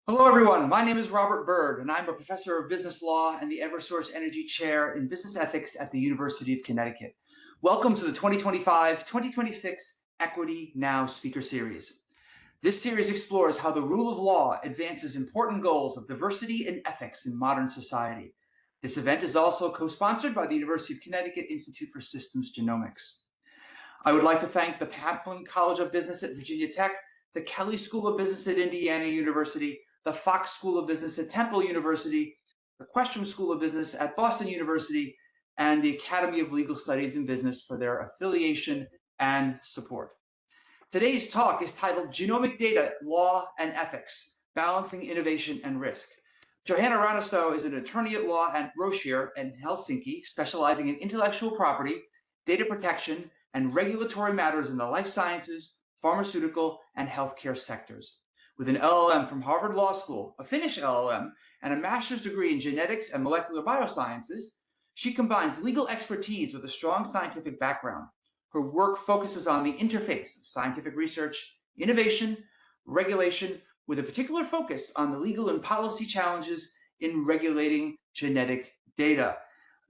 Hello, everyone. My name is Robert Berg, and I'm a professor of business law and the Eversource Energy Chair in Business Ethics at the University of Connecticut. Welcome to the 2025-2026 Equity Now Speaker Series. This series explores how the rule of law advances important goals of diversity and ethics in modern society. This event is also co-sponsored by the University of Connecticut Institute for Systems Genomics. I would like to thank the Pamplin College of Business at Virginia Tech, the Kelley School of Business at Indiana University, the Fox School of Business at Temple University, the Questrom School of Business at Boston University, and the Academy of Legal Studies and Business for their affiliation and support. Today's talk is titled Genomic Data, Law and Ethics, Balancing Innovation and Risk. Johanna Rahnasto is an attorney at law at Roschier in Helsinki, specializing in intellectual property, data protection, and regulatory matters in the life sciences, pharmaceutical, and healthcare sectors. With an LLM from Harvard Law School, a Finnish LLM, and a master's degree in genetics and molecular biosciences, she combines legal expertise with a strong scientific background. Her work focuses on the interface of scientific research, innovation, regulation, with a particular focus on the legal and policy challenges in regulating genetic data.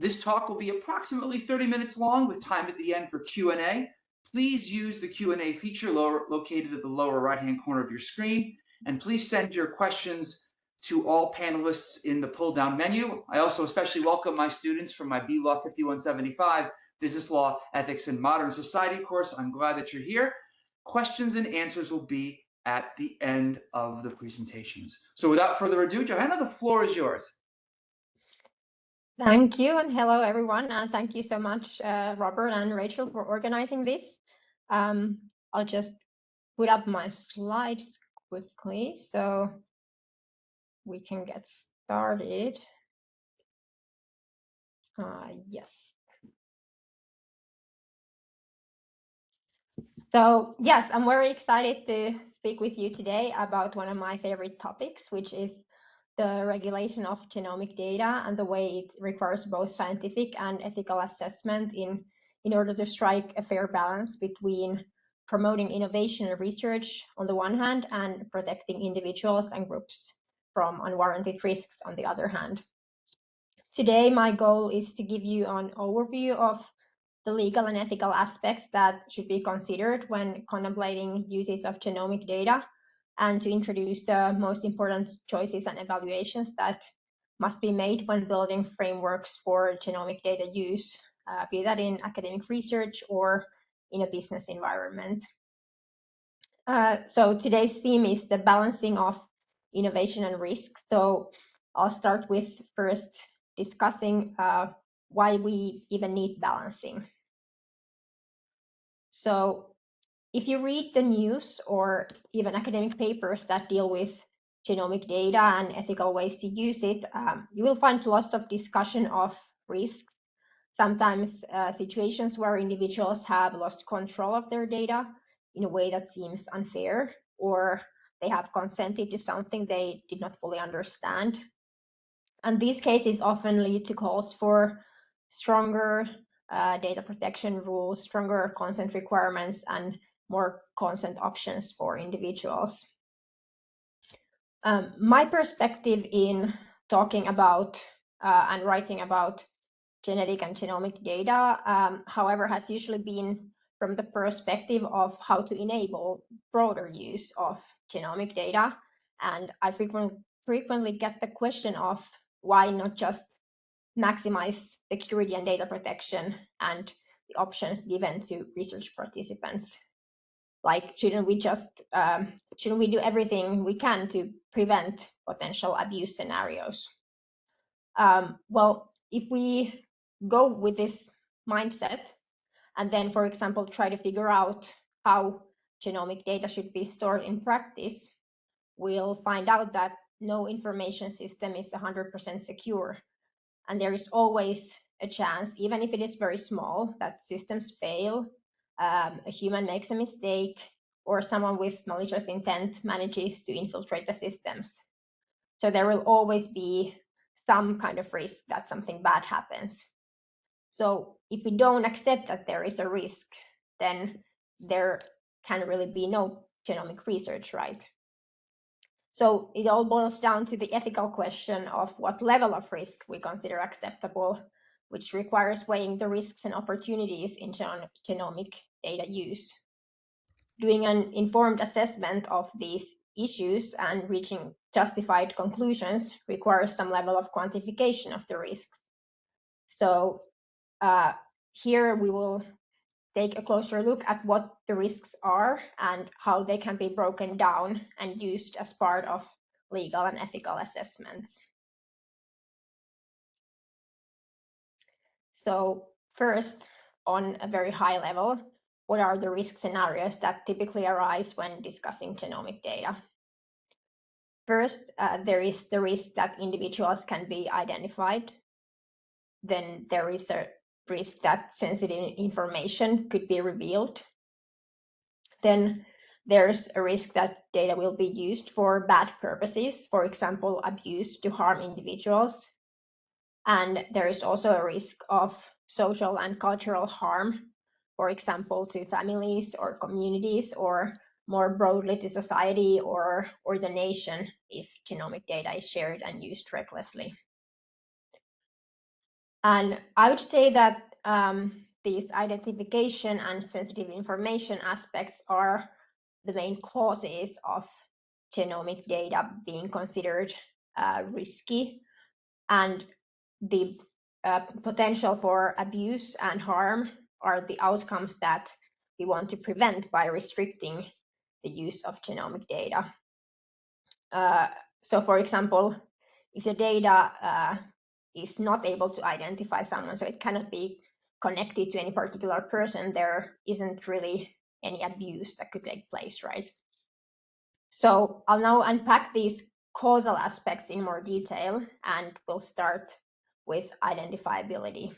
This talk will be approximately 30 minutes long with time at the end for Q&A. Please use the Q&A feature located at the lower right-hand corner of your screen, and please send your questions to all panelists in the pull-down menu. I also especially welcome my students from my B-Law 5175 Business Law, Ethics, and Modern Society course. I'm glad that you're here. Questions and answers will be at the end of the presentations. So without further ado, Johanna, the floor is yours. Thank you, and hello everyone, and thank you so much, Robert and Rachel, for organizing this. I'll just put up my slides quickly so we can get started. Yes. So yes, I'm very excited to speak with you today about one of my favorite topics, which is the regulation of genomic data and the way it requires both scientific and ethical assessment in order to strike a fair balance between promoting innovation and research on the one hand and protecting individuals and groups from unwarranted risks on the other hand. Today, my goal is to give you an overview of the legal and ethical aspects that should be considered when contemplating uses of genomic data, and to introduce the most important choices and evaluations that must be made when building frameworks for genomic data use, be that in academic research or in a business environment. So today's theme is the balancing of innovation and risk. So I'll start with first discussing why we even need balancing. So if you read the news or even academic papers that deal with genomic data and ethical ways to use it, you will find lots of discussion of risks, sometimes situations where individuals have lost control of their data in a way that seems unfair, or they have consented to something they did not fully understand. And these cases often lead to calls for stronger data protection rules, stronger consent requirements, and more consent options for individuals. My perspective in talking about and writing about genetic and genomic data, however, has usually been from the perspective of how to enable broader use of genomic data. And I frequently get the question of why not just maximize security and data protection and the options given to research participants. Like, shouldn't we do everything we can to prevent potential abuse scenarios? Well, if we go with this mindset and then, for example, try to figure out how genomic data should be stored in practice, we'll find out that no information system is 100% secure. And there is always a chance, even if it is very small, that systems fail, a human makes a mistake, or someone with malicious intent manages to infiltrate the systems. So there will always be some kind of risk that something bad happens. So if we don't accept that there is a risk, then there can really be no genomic research, right? So it all boils down to the ethical question of what level of risk we consider acceptable, which requires weighing the risks and opportunities in genomic data use. Doing an informed assessment of these issues and reaching justified conclusions requires some level of quantification of the risks. So here we will take a closer look at what the risks are and how they can be broken down and used as part of legal and ethical assessments. So first, on a very high level, what are the risk scenarios that typically arise when discussing genomic data? First, there is the risk that individuals can be identified. Then there is a risk that sensitive information could be revealed. Then there's a risk that data will be used for bad purposes, for example, abuse to harm individuals. And there is also a risk of social and cultural harm, for example, to families or communities, or more broadly to society or the nation if genomic data is shared and used recklessly. And I would say that these identification and sensitive information aspects are the main causes of genomic data being considered risky, and the potential for abuse and harm are the outcomes that we want to prevent by restricting the use of genomic data. So for example, if the data is not able to identify someone, so it cannot be connected to any particular person, there isn't really any abuse that could take place, right? So I'll now unpack these causal aspects in more detail, and we'll start with identifiability.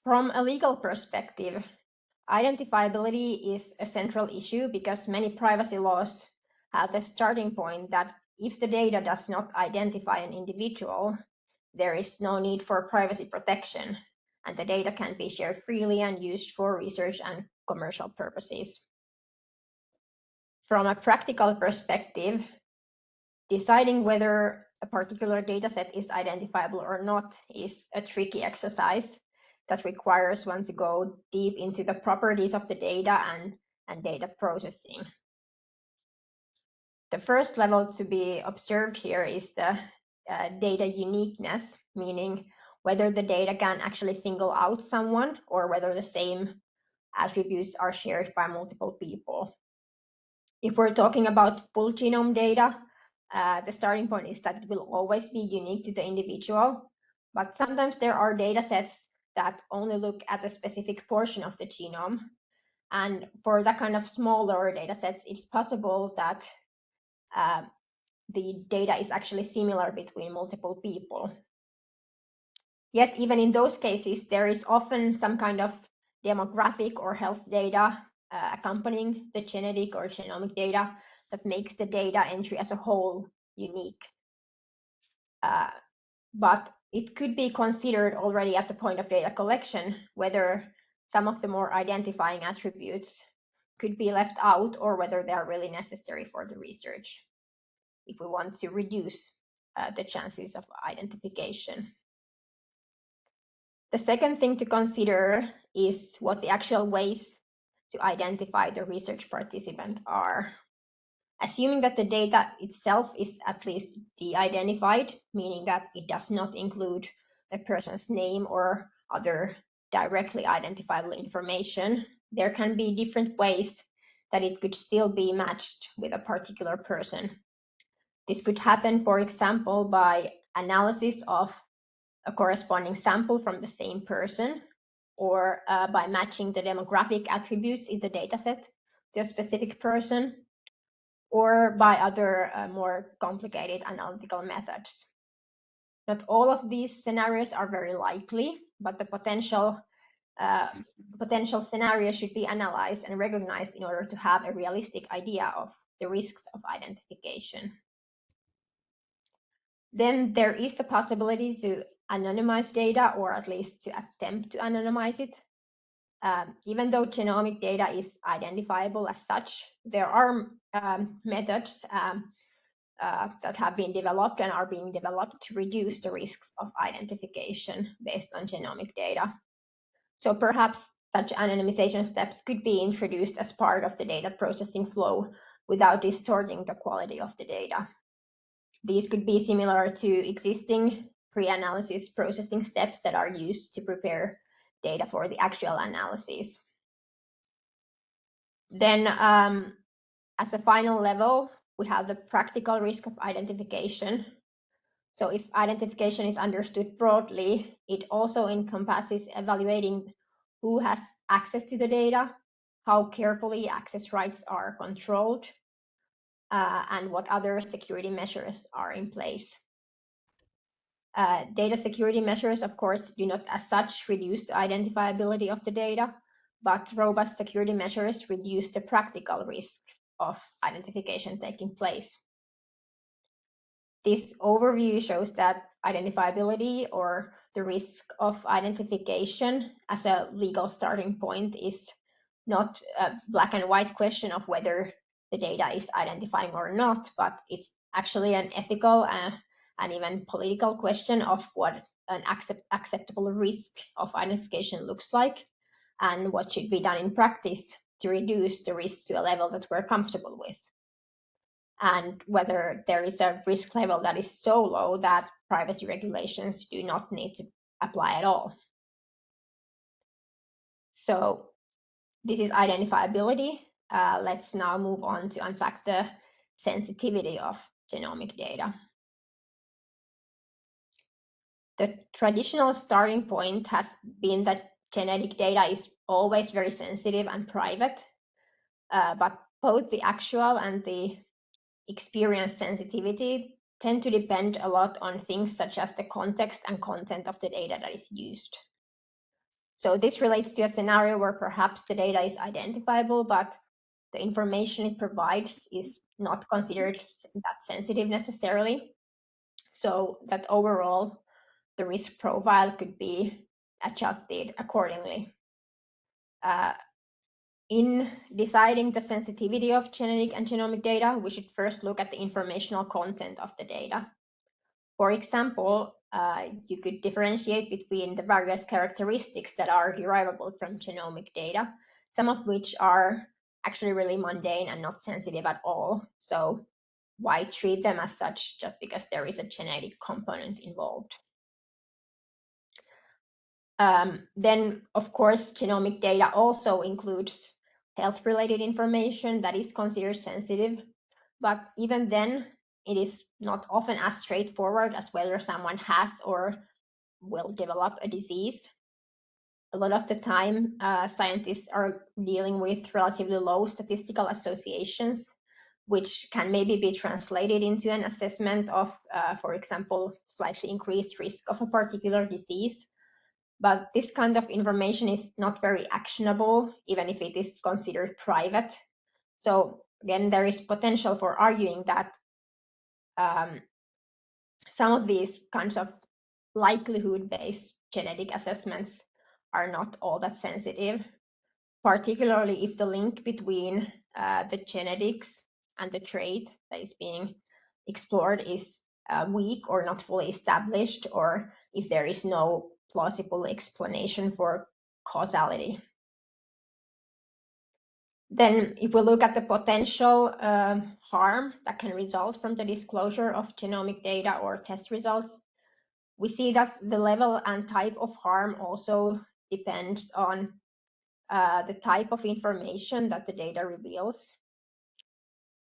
From a legal perspective, identifiability is a central issue because many privacy laws have the starting point that if the data does not identify an individual, there is no need for privacy protection, and the data can be shared freely and used for research and commercial purposes. From a practical perspective, deciding whether a particular dataset is identifiable or not is a tricky exercise that requires one to go deep into the properties of the data and data processing. The first level to be observed here is the data uniqueness, meaning whether the data can actually single out someone or whether the same attributes are shared by multiple people. If we're talking about full genome data, the starting point is that it will always be unique to the individual, but sometimes there are data sets that only look at a specific portion of the genome. And for that kind of smaller data sets, it's possible that the data is actually similar between multiple people. Yet even in those cases, there is often some kind of demographic or health data accompanying the genetic or genomic data that makes the data entry as a whole unique. But it could be considered already at the point of data collection whether some of the more identifying attributes could be left out or whether they are really necessary for the research if we want to reduce the chances of identification. The second thing to consider is what the actual ways to identify the research participant are. Assuming that the data itself is at least de-identified, meaning that it does not include a person's name or other directly identifiable information, there can be different ways that it could still be matched with a particular person. This could happen, for example, by analysis of a corresponding sample from the same person, or by matching the demographic attributes in the dataset to a specific person, or by other more complicated analytical methods. Not all of these scenarios are very likely, but the potential scenarios should be analyzed and recognized in order to have a realistic idea of the risks of identification. Then there is the possibility to anonymize data, or at least to attempt to anonymize it. Even though genomic data is identifiable as such, there are methods that have been developed and are being developed to reduce the risks of identification based on genomic data. So perhaps such anonymization steps could be introduced as part of the data processing flow without distorting the quality of the data. These could be similar to existing pre-analysis processing steps that are used to prepare data for the actual analysis. Then as a final level, we have the practical risk of identification. So if identification is understood broadly, it also encompasses evaluating who has access to the data, how carefully access rights are controlled, and what other security measures are in place. Data security measures, of course, do not as such reduce the identifiability of the data, but robust security measures reduce the practical risk of identification taking place. This overview shows that identifiability or the risk of identification as a legal starting point is not a black and white question of whether the data is identifying or not, but it's actually an ethical and even political question of what an acceptable risk of identification looks like and what should be done in practice to reduce the risk to a level that we're comfortable with, and whether there is a risk level that is so low that privacy regulations do not need to apply at all. So this is identifiability. Let's now move on to unpack the sensitivity of genomic data. The traditional starting point has been that genetic data is always very sensitive and private, but both the actual and the experience sensitivity tend to depend a lot on things such as the context and content of the data that is used. So this relates to a scenario where perhaps the data is identifiable, but the information it provides is not considered that sensitive necessarily. So that overall, the risk profile could be adjusted accordingly. In deciding the sensitivity of genetic and genomic data, we should first look at the informational content of the data. For example, you could differentiate between the various characteristics that are derivable from genomic data, some of which are actually really mundane and not sensitive at all. So why treat them as such just because there is a genetic component involved? Then, of course, genomic data also includes health-related information that is considered sensitive, but even then, it is not often as straightforward as whether someone has or will develop a disease. A lot of the time, scientists are dealing with relatively low statistical associations, which can maybe be translated into an assessment of, for example, slightly increased risk of a particular disease. But this kind of information is not very actionable, even if it is considered private. So again, there is potential for arguing that some of these kinds of likelihood-based genetic assessments are not all that sensitive, particularly if the link between the genetics and the trait that is being explored is weak or not fully established, or if there is no plausible explanation for causality. Then if we look at the potential harm that can result from the disclosure of genomic data or test results, we see that the level and type of harm also depends on the type of information that the data reveals.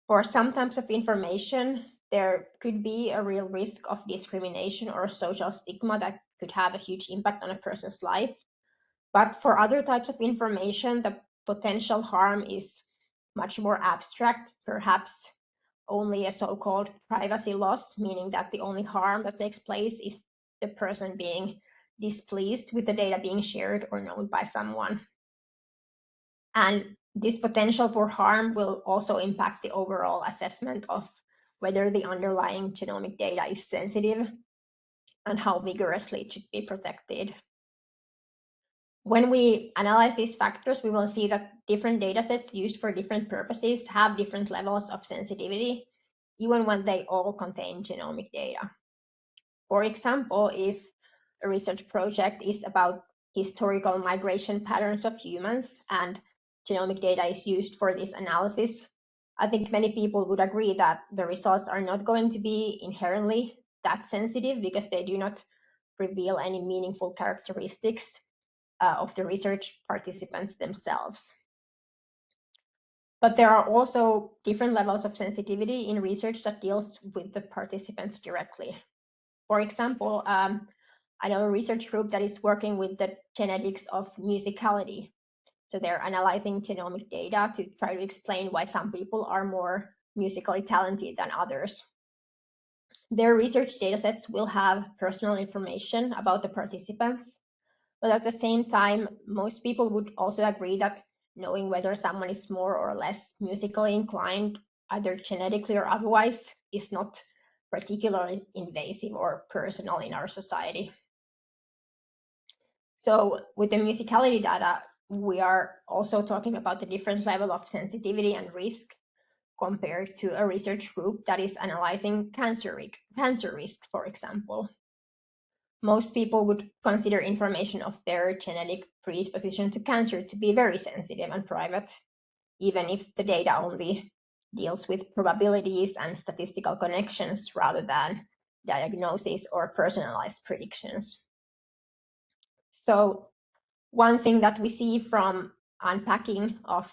For some types of information, there could be a real risk of discrimination or social stigma that could have a huge impact on a person's life. But for other types of information, the potential harm is much more abstract, perhaps only a so-called privacy loss, meaning that the only harm that takes place is the person being displeased with the data being shared or known by someone. And this potential for harm will also impact the overall assessment of whether the underlying genomic data is sensitive and how vigorously it should be protected. When we analyze these factors, we will see that different datasets used for different purposes have different levels of sensitivity, even when they all contain genomic data. For example, if a research project is about historical migration patterns of humans and genomic data is used for this analysis, I think many people would agree that the results are not going to be inherently that sensitive because they do not reveal any meaningful characteristics of the research participants themselves. But there are also different levels of sensitivity in research that deals with the participants directly. For example, I know a research group that is working with the genetics of musicality. So they're analyzing genomic data to try to explain why some people are more musically talented than others. Their research datasets will have personal information about the participants, but at the same time, most people would also agree that knowing whether someone is more or less musically inclined, either genetically or otherwise, is not particularly invasive or personal in our society. So with the musicality data, we are also talking about the different level of sensitivity and risk compared to a research group that is analyzing cancer risk, for example. Most people would consider information of their genetic predisposition to cancer to be very sensitive and private, even if the data only deals with probabilities and statistical connections rather than diagnosis or personalized predictions. So one thing that we see from unpacking of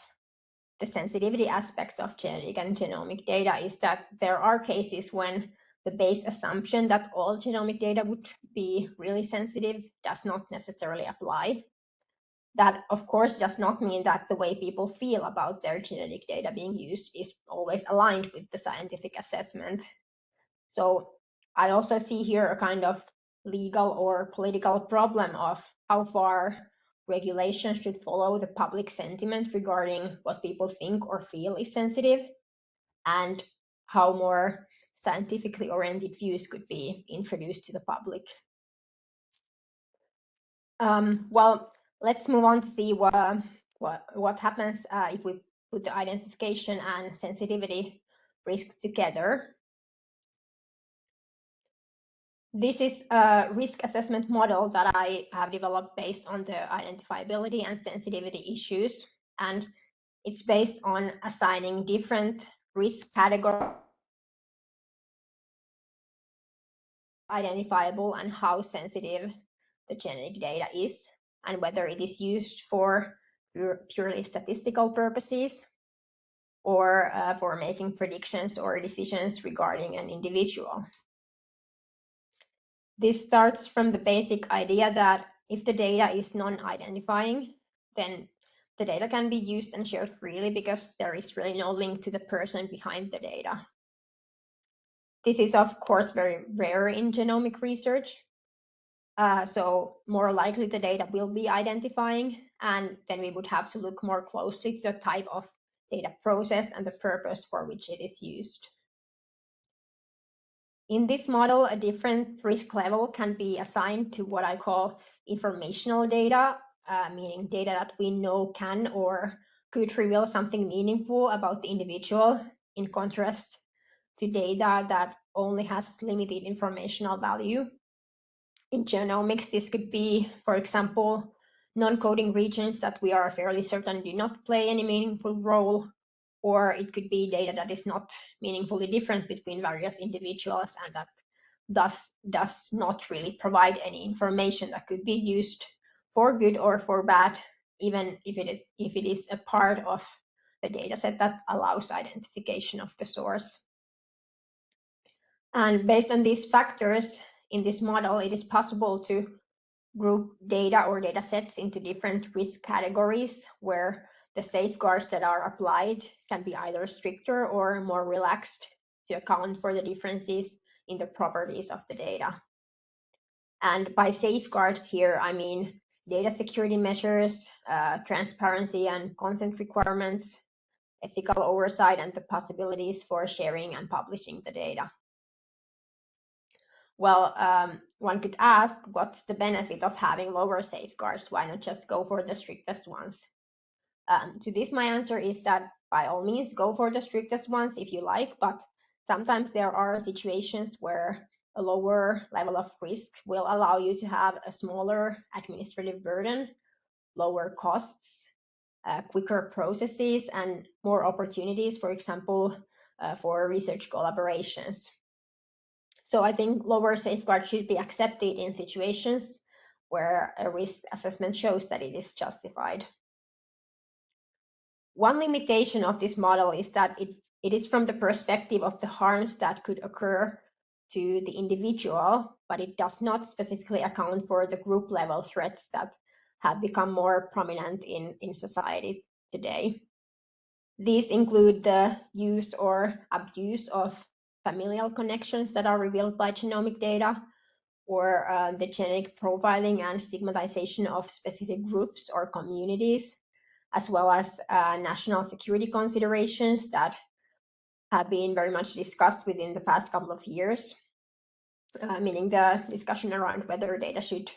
the sensitivity aspects of genetic and genomic data is that there are cases when the base assumption that all genomic data would be really sensitive does not necessarily apply. That, of course, does not mean that the way people feel about their genetic data being used is always aligned with the scientific assessment. So I also see here a kind of legal or political problem of how far regulation should follow the public sentiment regarding what people think or feel is sensitive, and how more scientifically oriented views could be introduced to the public. Well, let's move on to see what happens if we put the identification and sensitivity risk together. This is a risk assessment model that I have developed based on the identifiability and sensitivity issues, and it's based on assigning different risk categories identifiable and how sensitive the genetic data is, and whether it is used for purely statistical purposes or for making predictions or decisions regarding an individual. This starts from the basic idea that if the data is non-identifying, then the data can be used and shared freely because there is really no link to the person behind the data. This is, of course, very rare in genomic research. So more likely the data will be identifying, and then we would have to look more closely to the type of data processed and the purpose for which it is used. In this model, a different risk level can be assigned to what I call informational data, meaning data that we know can or could reveal something meaningful about the individual, in contrast to data that only has limited informational value. In genomics, this could be, for example, non-coding regions that we are fairly certain do not play any meaningful role, or it could be data that is not meaningfully different between various individuals and that thus does not really provide any information that could be used for good or for bad, even if it is a part of the dataset that allows identification of the source. And based on these factors in this model, it is possible to group data or data sets into different risk categories where the safeguards that are applied can be either stricter or more relaxed to account for the differences in the properties of the data. And by safeguards here, I mean data security measures, transparency and consent requirements, ethical oversight, and the possibilities for sharing and publishing the data. Well, one could ask, what's the benefit of having lower safeguards? Why not just go for the strictest ones? To this, my answer is that by all means, go for the strictest ones if you like, but sometimes there are situations where a lower level of risk will allow you to have a smaller administrative burden, lower costs, quicker processes, and more opportunities, for example, for research collaborations. So I think lower safeguards should be accepted in situations where a risk assessment shows that it is justified. One limitation of this model is that it is from the perspective of the harms that could occur to the individual, but it does not specifically account for the group level threats that have become more prominent in society today. These include the use or abuse of familial connections that are revealed by genomic data, or the genetic profiling and stigmatization of specific groups or communities, as well as national security considerations that have been very much discussed within the past couple of years, meaning the discussion around whether data should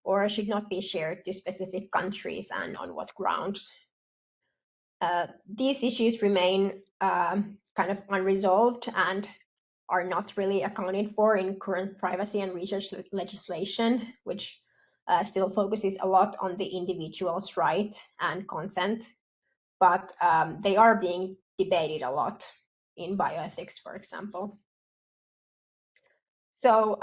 or should not be shared to specific countries and on what grounds. These issues remain kind of unresolved and are not really accounted for in current privacy and research legislation, which still focuses a lot on the individual's right and consent, but they are being debated a lot in bioethics, for example. So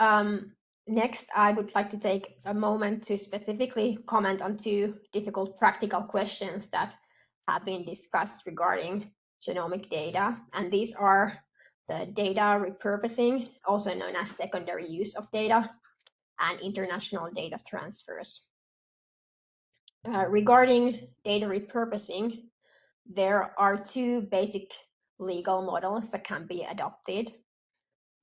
next, I would like to take a moment to specifically comment on two difficult practical questions that have been discussed regarding genomic data, and these are the data repurposing, also known as secondary use of data, and international data transfers. Regarding data repurposing, there are two basic legal models that can be adopted.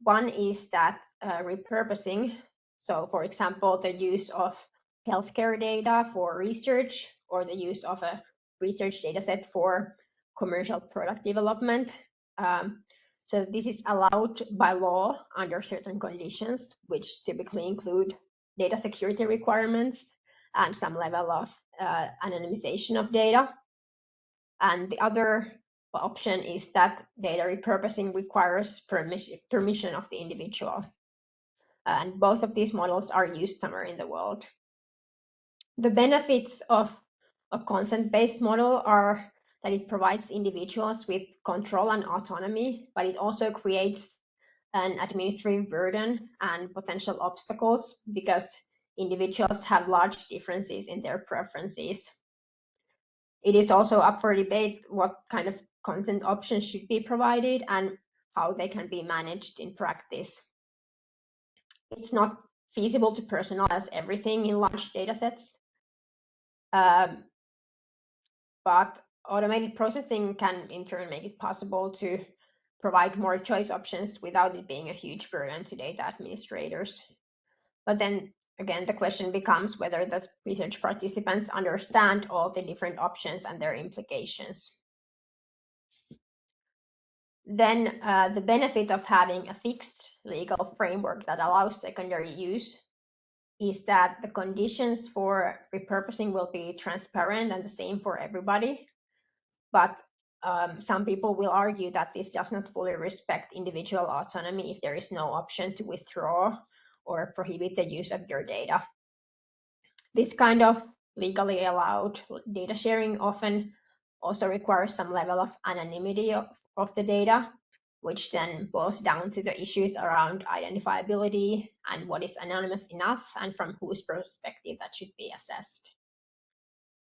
One is that repurposing, so for example, the use of healthcare data for research or the use of a research dataset for commercial product development. So this is allowed by law under certain conditions, which typically include data security requirements and some level of anonymization of data. And the other option is that data repurposing requires permission of the individual. And both of these models are used somewhere in the world. The benefits of a consent-based model are that it provides individuals with control and autonomy, but it also creates an administrative burden and potential obstacles because individuals have large differences in their preferences. It is also up for debate what kind of consent options should be provided and how they can be managed in practice. It's not feasible to personalize everything in large datasets, but automated processing can in turn make it possible to provide more choice options without it being a huge burden to data administrators. But then again, the question becomes whether the research participants understand all the different options and their implications. Then the benefit of having a fixed legal framework that allows secondary use is that the conditions for repurposing will be transparent and the same for everybody. But some people will argue that this does not fully respect individual autonomy if there is no option to withdraw or prohibit the use of your data. This kind of legally allowed data sharing often also requires some level of anonymity of the data, which then boils down to the issues around identifiability and what is anonymous enough and from whose perspective that should be assessed.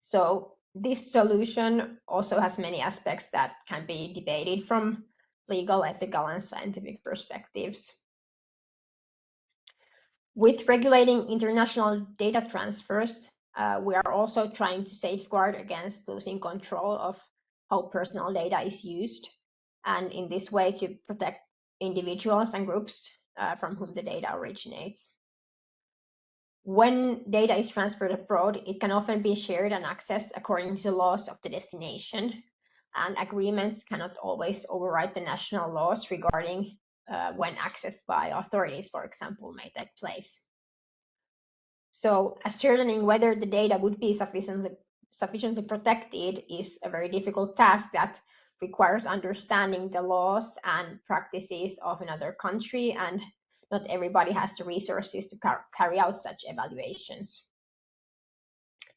So this solution also has many aspects that can be debated from legal, ethical, and scientific perspectives. With regulating international data transfers, we are also trying to safeguard against losing control of how personal data is used, and in this way to protect individuals and groups from whom the data originates. When data is transferred abroad, it can often be shared and accessed according to the laws of the destination, and agreements cannot always override the national laws regarding when access by authorities, for example, may take place. So ascertaining whether the data would be sufficiently protected is a very difficult task that requires understanding the laws and practices of another country, and not everybody has the resources to carry out such evaluations.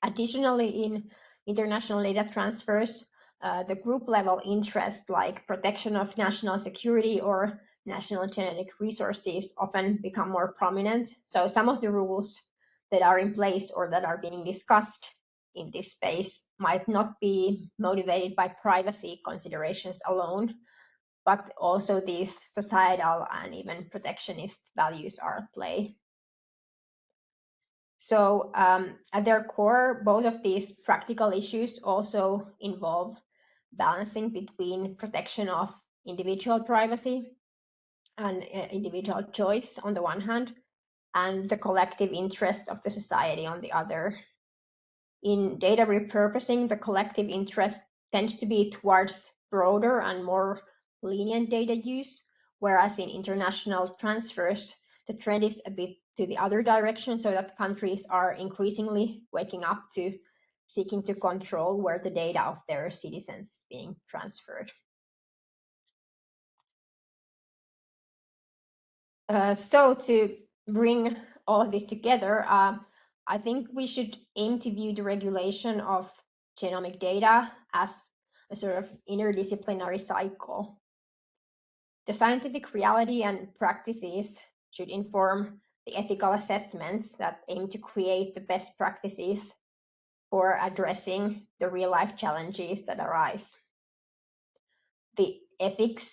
Additionally, in international data transfers, the group level interests like protection of national security or national genetic resources often become more prominent. So some of the rules that are in place or that are being discussed in this space might not be motivated by privacy considerations alone, but also these societal and even protectionist values are at play. So at their core, both of these practical issues also involve balancing between protection of individual privacy and individual choice on the one hand, and the collective interests of the society on the other. In data repurposing, the collective interest tends to be towards broader and more lenient data use, whereas in international transfers, the trend is a bit to the other direction, so that countries are increasingly waking up to seeking to control where the data of their citizens is being transferred. So to bring all of this together, I think we should aim to view the regulation of genomic data as a sort of interdisciplinary cycle. The scientific reality and practices should inform the ethical assessments that aim to create the best practices for addressing the real-life challenges that arise. The ethics,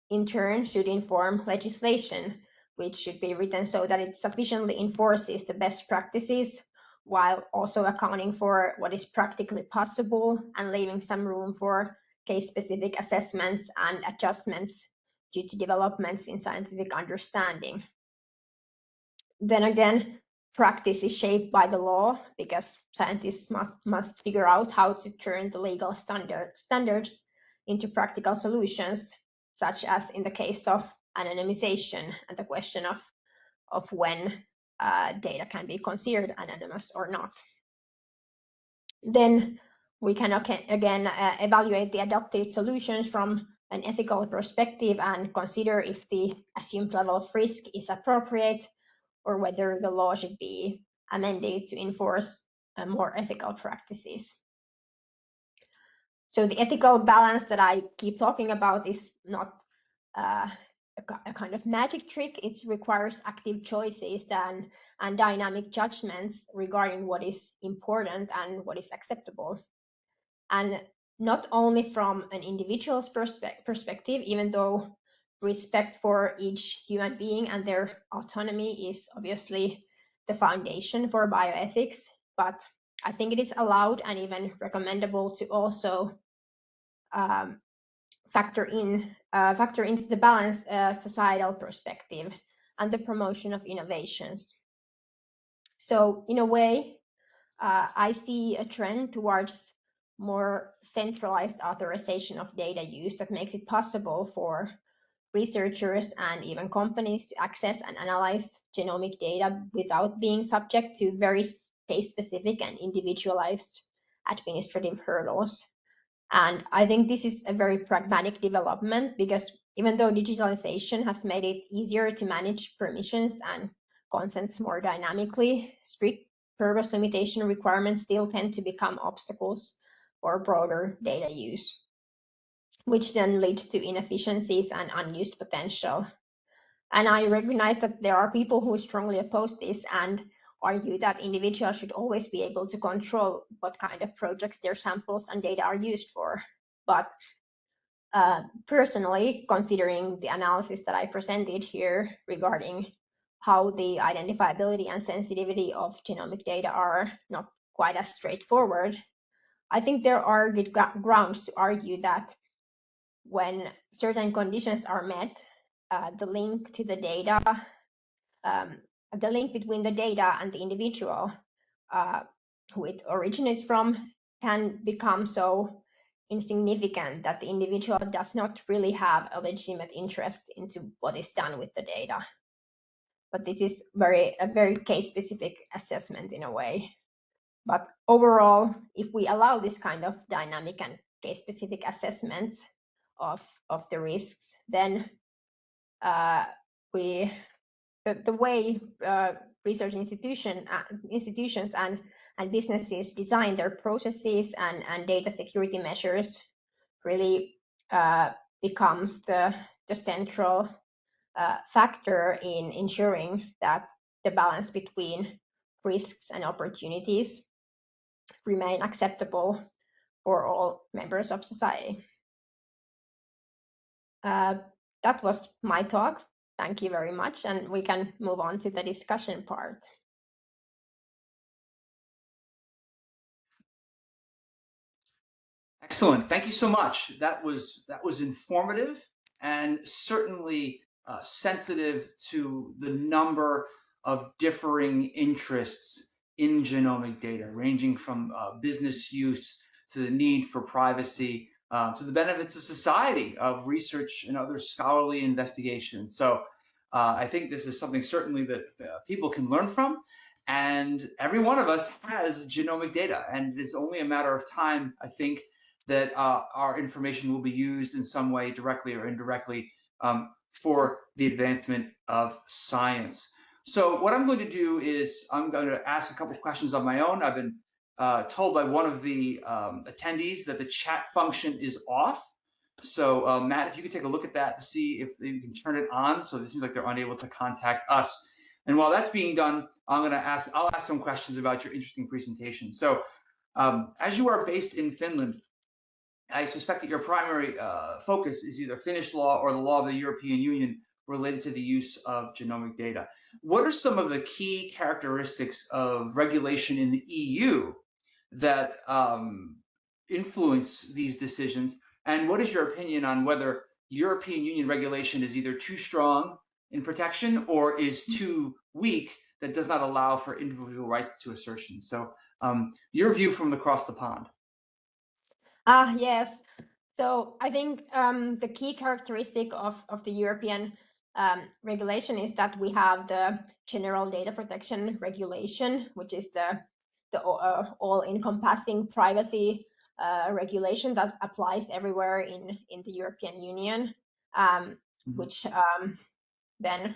in turn, should inform legislation, which should be written so that it sufficiently enforces the best practices while also accounting for what is practically possible and leaving some room for case-specific assessments and adjustments due to developments in scientific understanding. Then again, practice is shaped by the law because scientists must figure out how to turn the legal standards into practical solutions, such as in the case of anonymization and the question of when data can be considered anonymous or not. Then we can again evaluate the adopted solutions from an ethical perspective and consider if the assumed level of risk is appropriate or whether the law should be amended to enforce more ethical practices. So the ethical balance that I keep talking about is not a kind of magic trick. It requires active choices and dynamic judgments regarding what is important and what is acceptable. And not only from an individual's perspective, even though respect for each human being and their autonomy is obviously the foundation for bioethics, but I think it is allowed and even recommendable to also factor into the balanced societal perspective and the promotion of innovations. So in a way, I see a trend towards more centralized authorization of data use that makes it possible for researchers and even companies to access and analyze genomic data without being subject to very case-specific and individualized administrative hurdles. And I think this is a very pragmatic development because even though digitalization has made it easier to manage permissions and consents more dynamically, strict purpose limitation requirements still tend to become obstacles for broader data use, which then leads to inefficiencies and unused potential. And I recognize that there are people who strongly oppose this and argue that individuals should always be able to control what kind of projects their samples and data are used for. But personally, considering the analysis that I presented here regarding how the identifiability and sensitivity of genomic data are not quite as straightforward, I think there are good grounds to argue that when certain conditions are met, the link to the data, the link between the data and the individual who it originates from can become so insignificant that the individual does not really have a legitimate interest into what is done with the data. but this is a very case-specific assessment in a way. But overall, if we allow this kind of dynamic and case-specific assessment of the risks, then the way research institutions and businesses design their processes and data security measures really becomes the central factor in ensuring that the balance between risks and opportunities remain acceptable for all members of society. That was my talk. Thank you very much, and we can move on to the discussion part. Excellent. Thank you so much. That was informative and certainly sensitive to the number of differing interests in genomic data, ranging from business use to the need for privacy, to the benefits of society, of research and other scholarly investigations. So I think this is something certainly that people can learn from. And every one of us has genomic data, and it's only a matter of time, I think, that our information will be used in some way, directly or indirectly, for the advancement of science. So what I'm going to do is I'm going to ask a couple of questions on my own. I've been told by one of the attendees that the chat function is off. So Matt, if you could take a look at that to see if you can turn it on. So it seems like they're unable to contact us. And while that's being done, I'll ask some questions about your interesting presentation. So as you are based in Finland, I suspect that your primary focus is either Finnish law or the law of the European Union related to the use of genomic data. What are some of the key characteristics of regulation in the EU that influence these decisions? And what is your opinion on whether European Union regulation is either too strong in protection or is too weak that does not allow for individual rights to assertion? So your view from across the pond. Yes. So I think the key characteristic of the European regulation is that we have the General Data Protection Regulation, which is the all-encompassing privacy regulation that applies everywhere in the European Union, which then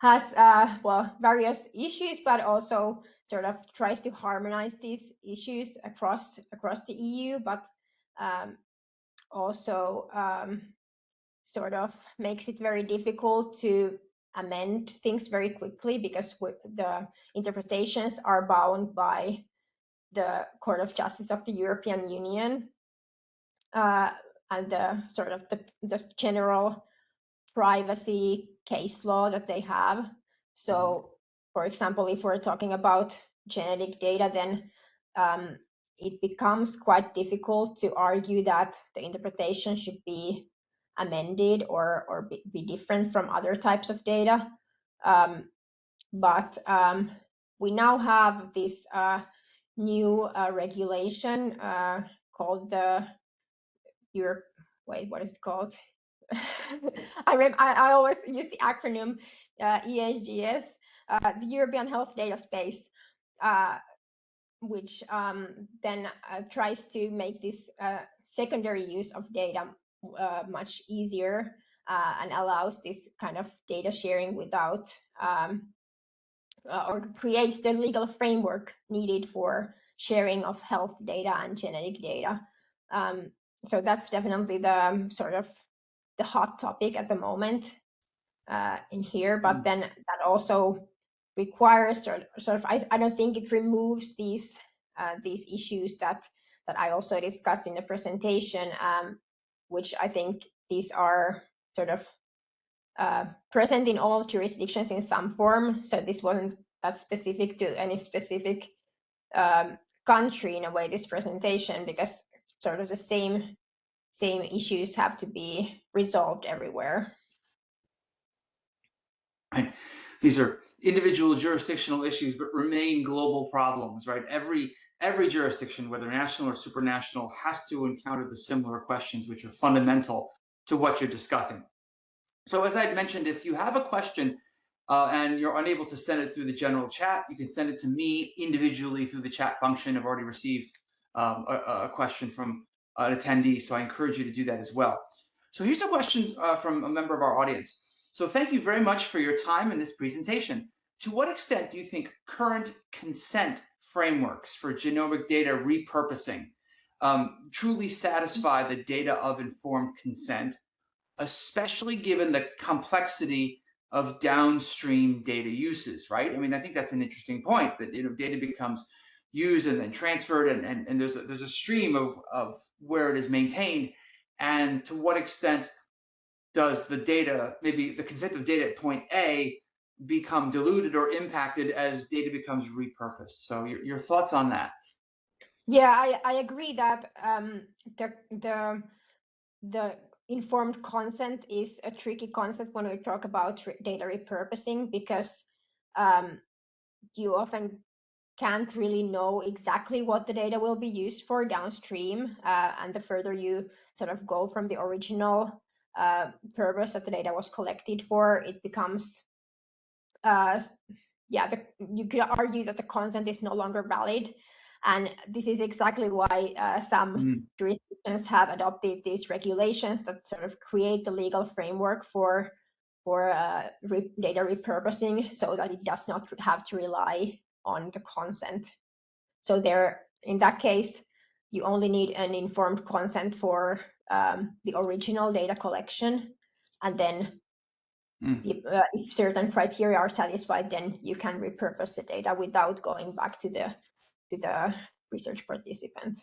has various issues, but also sort of tries to harmonize these issues across the EU, but also sort of makes it very difficult to amend things very quickly because the interpretations are bound by the Court of Justice of the European Union and the sort of the general privacy case law that they have. So, for example, if we're talking about genetic data, then it becomes quite difficult to argue that the interpretation should be amended or be different from other types of data. But we now have this new regulation called the what is it called? I always use the acronym EHDS, the European Health Data Space, which then tries to make this secondary use of data much easier and allows this kind of data sharing without or creates the legal framework needed for sharing of health data and genetic data. So that's definitely the sort of the hot topic at the moment in here, but then that also requires sort of I don't think it removes these issues that I also discussed in the presentation, which I think these are sort of present in all jurisdictions in some form. So this wasn't that specific to any specific country in a way, this presentation, because sort of the same issues have to be resolved everywhere. Right. These are individual jurisdictional issues, but remain global problems, right? Every jurisdiction, whether national or supranational, has to encounter the similar questions, which are fundamental to what you're discussing. So as I mentioned, if you have a question, and you're unable to send it through the general chat, you can send it to me individually through the chat function. I've already received a question from an attendee, so I encourage you to do that as well. So here's a question from a member of our audience. So thank you very much for your time in this presentation. To what extent do you think current consent frameworks for genomic data repurposing truly satisfy the data of informed consent, especially given the complexity of downstream data uses, right? I mean, I think that's an interesting point, that data becomes used and then transferred, and there's a stream of where it is maintained, and to what extent does the data, maybe the consent of data at point A, become diluted or impacted as data becomes repurposed? So your thoughts on that? Yeah, I agree that the informed consent is a tricky concept when we talk about data repurposing, because you often can't really know exactly what the data will be used for downstream, and the further you sort of go from the original purpose that the data was collected for, it becomes you could argue that the consent is no longer valid. And this is exactly why some jurisdictions have adopted these regulations that sort of create the legal framework for data repurposing, so that it does not have to rely on the consent. So there, in that case, you only need an informed consent for the original data collection, and then if certain criteria are satisfied, then you can repurpose the data without going back to the research participant.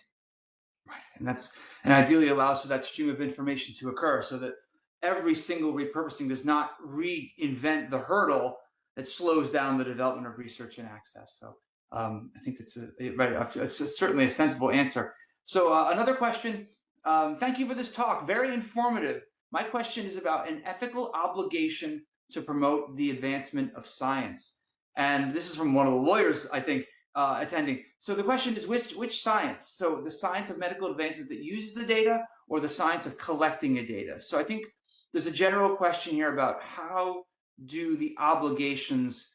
Right, and ideally allows for that stream of information to occur, so that every single repurposing does not reinvent the hurdle that slows down the development of research and access. So I think that's it's certainly a sensible answer. So another question. Thank you for this talk. Very informative. My question is about an ethical obligation to promote the advancement of science. And this is from one of the lawyers, I think, attending. So the question is, which science? So the science of medical advancement that uses the data, or the science of collecting the data? So I think there's a general question here about how do the obligations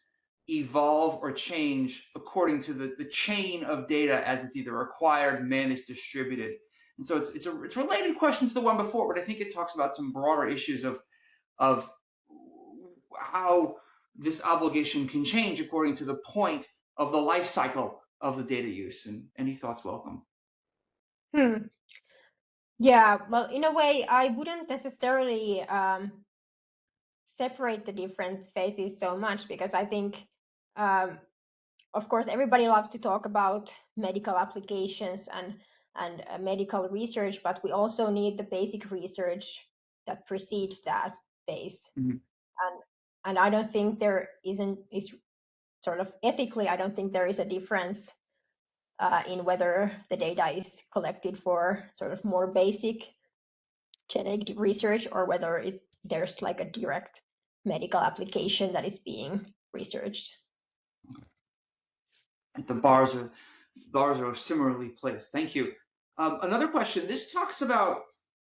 evolve or change according to the chain of data as it's either acquired, managed, distributed. And so it's a related question to the one before, but I think it talks about some broader issues of how this obligation can change according to the point of the life cycle of the data use. And any thoughts welcome. Yeah, well, in a way, I wouldn't necessarily separate the different phases so much, because I think, of course, everybody loves to talk about medical applications and medical research, but we also need the basic research that precedes that phase. And I don't think there is sort of ethically, I don't think there is a difference in whether the data is collected for sort of more basic genetic research, or whether there's like a direct medical application that is being researched. The bars are similarly placed. Thank you. Another question. This talks about,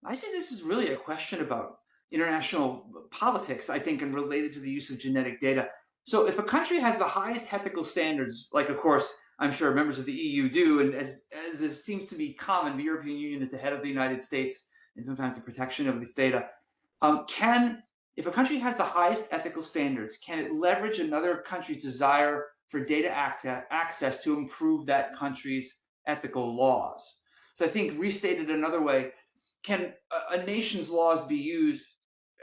I say this is really a question about international politics, I think, and related to the use of genetic data. So if a country has the highest ethical standards, like, of course, I'm sure members of the EU do, and as this seems to be common, the European Union is ahead of the United States in sometimes the protection of this data. If a country has the highest ethical standards, can it leverage another country's desire for data access to improve that country's ethical laws? So I think, restated another way, can a nation's laws be used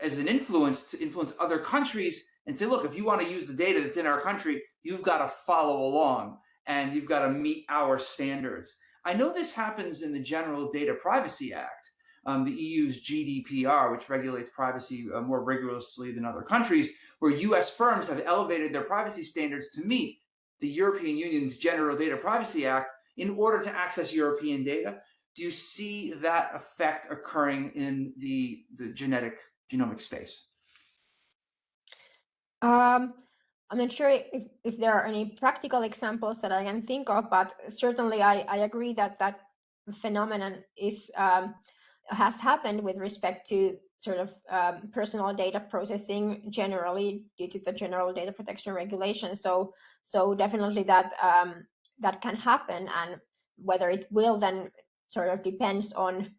as an influence to influence other countries and say, look, if you want to use the data that's in our country, you've got to follow along and you've got to meet our standards? I know this happens in the General Data Privacy Act, the EU's GDPR, which regulates privacy more rigorously than other countries, where US firms have elevated their privacy standards to meet the European Union's General Data Privacy Act in order to access European data. Do you see that effect occurring in the genomic space? I'm not sure if there are any practical examples that I can think of, but certainly I agree that that phenomenon has happened with respect to sort of personal data processing generally due to the general data protection regulation. So definitely that that can happen, and whether it will then sort of depends on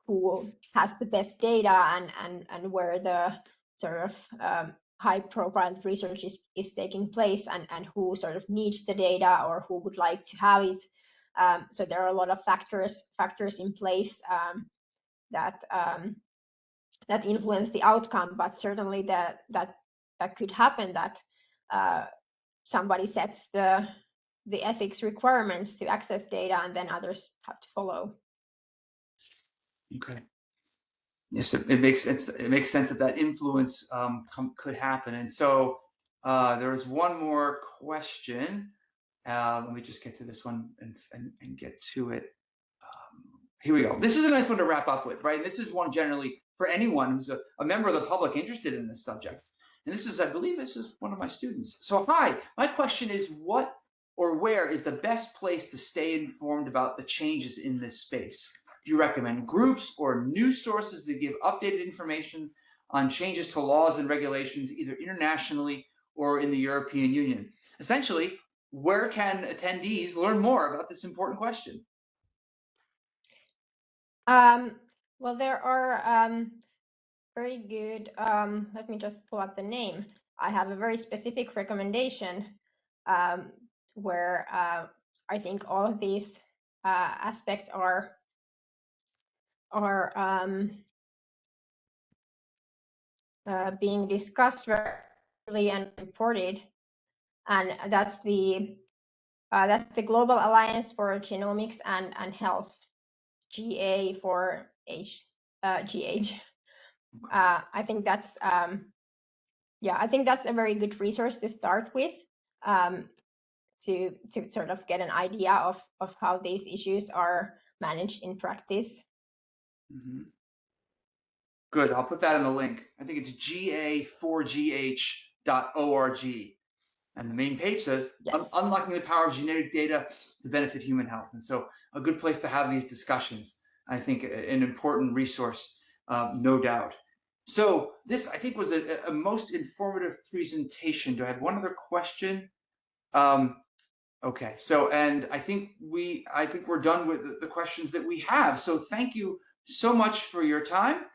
who has the best data and where the sort of high profile research is taking place, and who sort of needs the data or who would like to have it. So there are a lot of factors in place that that influence the outcome, but certainly that could happen, that somebody sets the ethics requirements to access data, and then others have to follow. Okay. Yes, it makes sense. It makes sense that influence could happen. And so there was one more question. Let me just get to this one and get to it. Here we go. This is a nice one to wrap up with, right? This is one generally for anyone who's a member of the public interested in this subject. And this is, I believe this is one of my students. So hi, my question is, what or where is the best place to stay informed about the changes in this space? Do you recommend groups or news sources that give updated information on changes to laws and regulations, either internationally or in the European Union? Essentially, where can attendees learn more about this important question? Well, there are very good, let me just pull up the name. I have a very specific recommendation where I think all of these aspects are being discussed very and reported, and that's the Global Alliance for Genomics and Health, GA for GH. I think that's I think that's a very good resource to start with, to sort of get an idea of how these issues are managed in practice. Mm-hmm. Good. I'll put that in the link. I think it's ga4gh.org. And the main page says, yes. Unlocking the power of genetic data to benefit human health. And so a good place to have these discussions. I think an important resource, no doubt. So this, I think, was a most informative presentation. Do I have one other question? Okay. So, and I think we're done with the questions that we have. So thank you so much for your time.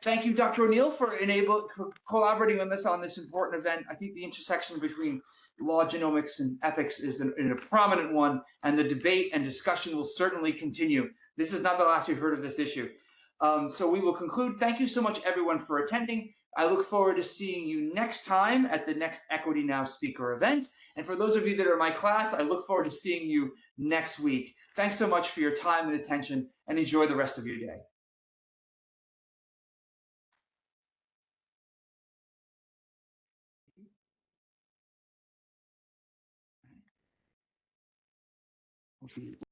Thank you, Dr. O'Neill, for collaborating on this important event. I think the intersection between law, genomics, and ethics is a prominent one, and the debate and discussion will certainly continue. This is not the last we've heard of this issue. So we will conclude. Thank you so much, everyone, for attending. I look forward to seeing you next time at the next Equity Now speaker event. And for those of you that are in my class, I look forward to seeing you next week. Thanks so much for your time and attention, and enjoy the rest of your day. Okay.